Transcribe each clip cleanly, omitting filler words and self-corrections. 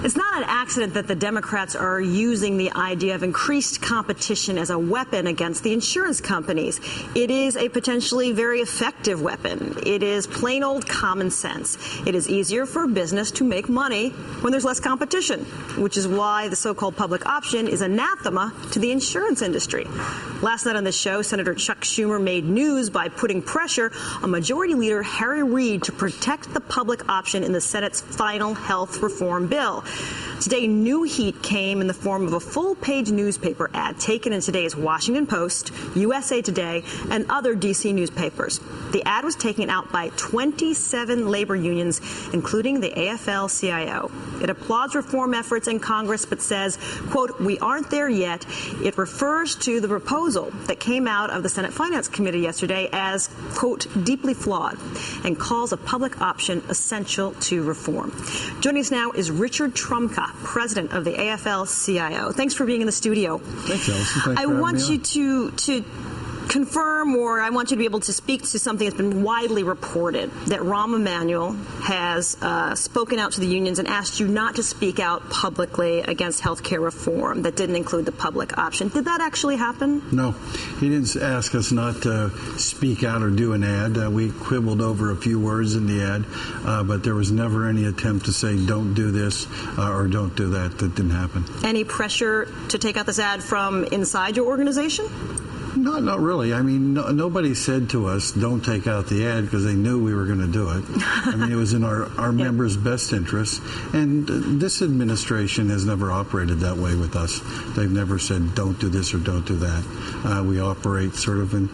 It's not an accident that the Democrats are using the idea of increased competition as a weapon against the insurance companies. It is a potentially very effective weapon. It is plain old common sense. It is easier for business to make money when there's less competition, which is why the so-called public option is anathema to the insurance industry. Last night on the show, Senator Chuck Schumer made news by putting pressure on Majority Leader Harry Reid to protect the public option in the Senate's final health reform bill. Today, new heat came in the form of a full-page newspaper ad taken in today's Washington Post, USA Today, and other D.C. newspapers. The ad was taken out by 27 labor unions, including the AFL-CIO. It applauds reform efforts in Congress, but says, quote, "We aren't there yet." It refers to the proposal that came out of the Senate Finance Committee yesterday as, quote, "deeply flawed," and calls a public option essential to reform. Joining us now is Richard Trumka, president of the AFL-CIO. Thanks for being in the studio. Thanks, Allison. Thanks I want you to confirm, or I want you to be able to speak to something that's been widely reported, that Rahm Emanuel has spoken out to the unions and asked you not to speak out publicly against health care reform that didn't include the public option. Did that actually happen? No, he didn't ask us not to speak out or do an ad. We quibbled over a few words in the ad, but there was never any attempt to say don't do this or don't do that. That didn't happen. Any pressure to take out this ad from inside your organization? Not really. I mean, nobody said to us, don't take out the ad, because they knew we were going to do it. I mean, it was in our members' best interest. And this administration has never operated that way with us. They've never said, don't do this or don't do that. We operate sort of in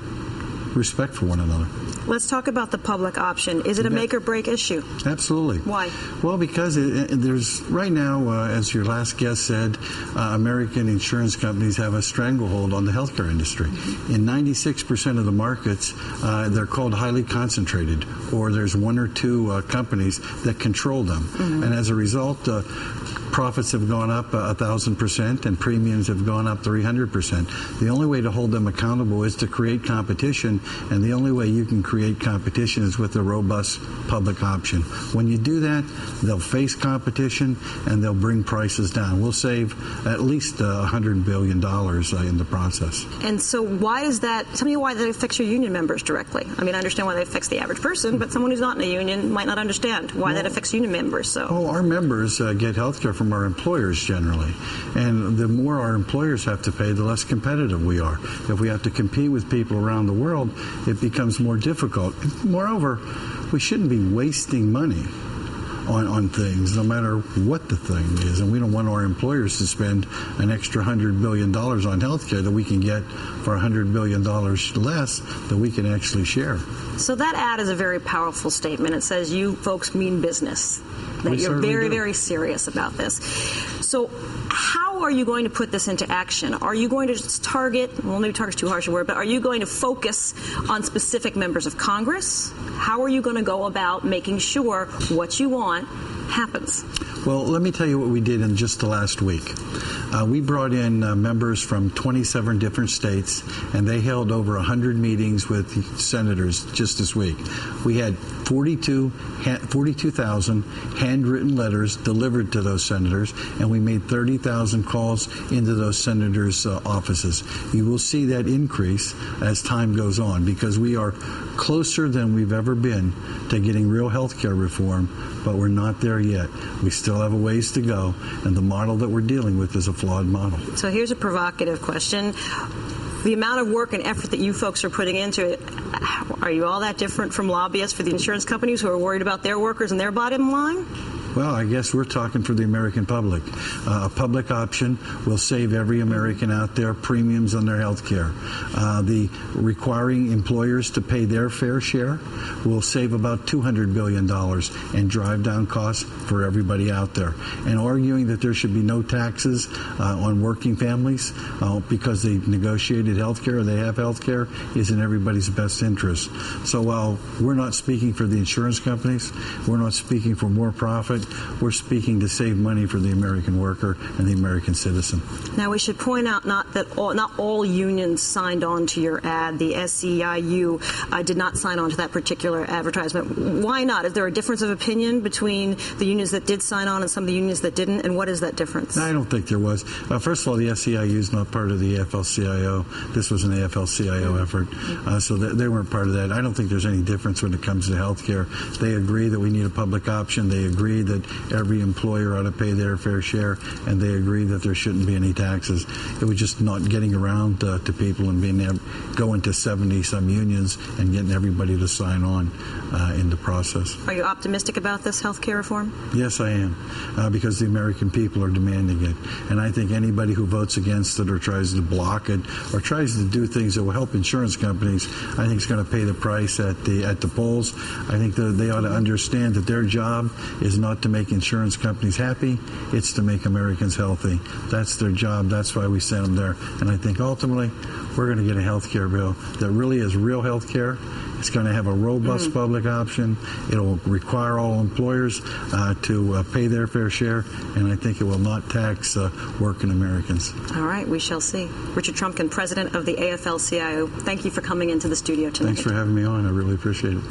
respect for one another. Let's talk about the public option. Is it a make or break issue? Absolutely. Why? Well, because there's right now, as your last guest said, American insurance companies have a stranglehold on the healthcare industry. In 96% of the markets, they're called highly concentrated, or there's one or two companies that control them. And as a result, profits have gone up 1,000% and premiums have gone up 300%. The only way to hold them accountable is to create competition, and the only way you can create competition is with a robust public option. When you do that, they'll face competition and they'll bring prices down. We'll save at least $100 billion in the process. And so why is that? Tell me why that affects your union members directly. I mean, I understand why that affects the average person, but someone who's not in a union might not understand why that affects union members. So, our members get health care from our employers generally. And the more our employers have to pay, the less competitive we are. If we have to compete with people around the world, it becomes more difficult. Moreover, we shouldn't be wasting money on things, no matter what the thing is. And we don't want our employers to spend an extra $100 billion on health care that we can get for $100 billion less that we can actually share. So that ad is a very powerful statement. It says you folks mean business, that you're very, very serious about this. So how are you going to put this into action? Are you going to target, well, maybe target's too harsh a word, but are you going to focus on specific members of Congress? How are you going to go about making sure what you want happens? Well, let me tell you what we did in just the last week. We brought in members from 27 different states, and they held over 100 meetings with senators just this week. We had 42,000 handwritten letters delivered to those senators, and we made 30,000 calls into those senators' offices. You will see that increase as time goes on, because we are closer than we've ever been to getting real health care reform, but we're not there yet. We still have a ways to go, and the model that we're dealing with is a flawed model. So here's a provocative question. The amount of work and effort that you folks are putting into it, are you all that different from lobbyists for the insurance companies who are worried about their workers and their bottom line? Well, I guess we're talking for the American public. A public option will save every American out there premiums on their health care. The requiring employers to pay their fair share will save about $200 billion and drive down costs for everybody out there. And arguing that there should be no taxes on working families because they negotiated health care or they have health care is in everybody's best interest. So while we're not speaking for the insurance companies, we're not speaking for more profit, we're speaking to save money for the American worker and the American citizen. Now, we should point out not all unions signed on to your ad. The SEIU did not sign on to that particular advertisement. Why not? Is there a difference of opinion between the unions that did sign on and some of the unions that didn't? And what is that difference? I don't think there was. First of all, the SEIU is not part of the AFL-CIO. This was an AFL-CIO effort, so they weren't part of that. I don't think there's any difference when it comes to health care. They agree that we need a public option. They agree that every employer ought to pay their fair share, and they agree that there shouldn't be any taxes. It was just not getting around to people and going to 70-some unions and getting everybody to sign on in the process. Are you optimistic about this health care reform? Yes, I am, because the American people are demanding it. And I think anybody who votes against it or tries to block it or tries to do things that will help insurance companies, I think is going to pay the price at the polls. I think that they ought to understand that their job is not to make insurance companies happy, it's to make Americans healthy. That's their job. That's why we sent them there. And I think ultimately we're going to get a health care bill that really is real health care. It's going to have a robust public option. It'll require all employers to pay their fair share, and I think it will not tax working Americans. All right, we shall see. Richard Trumpkin, president of the AFL-CIO, thank you for coming into the studio tonight. Thanks for having me on. I really appreciate it.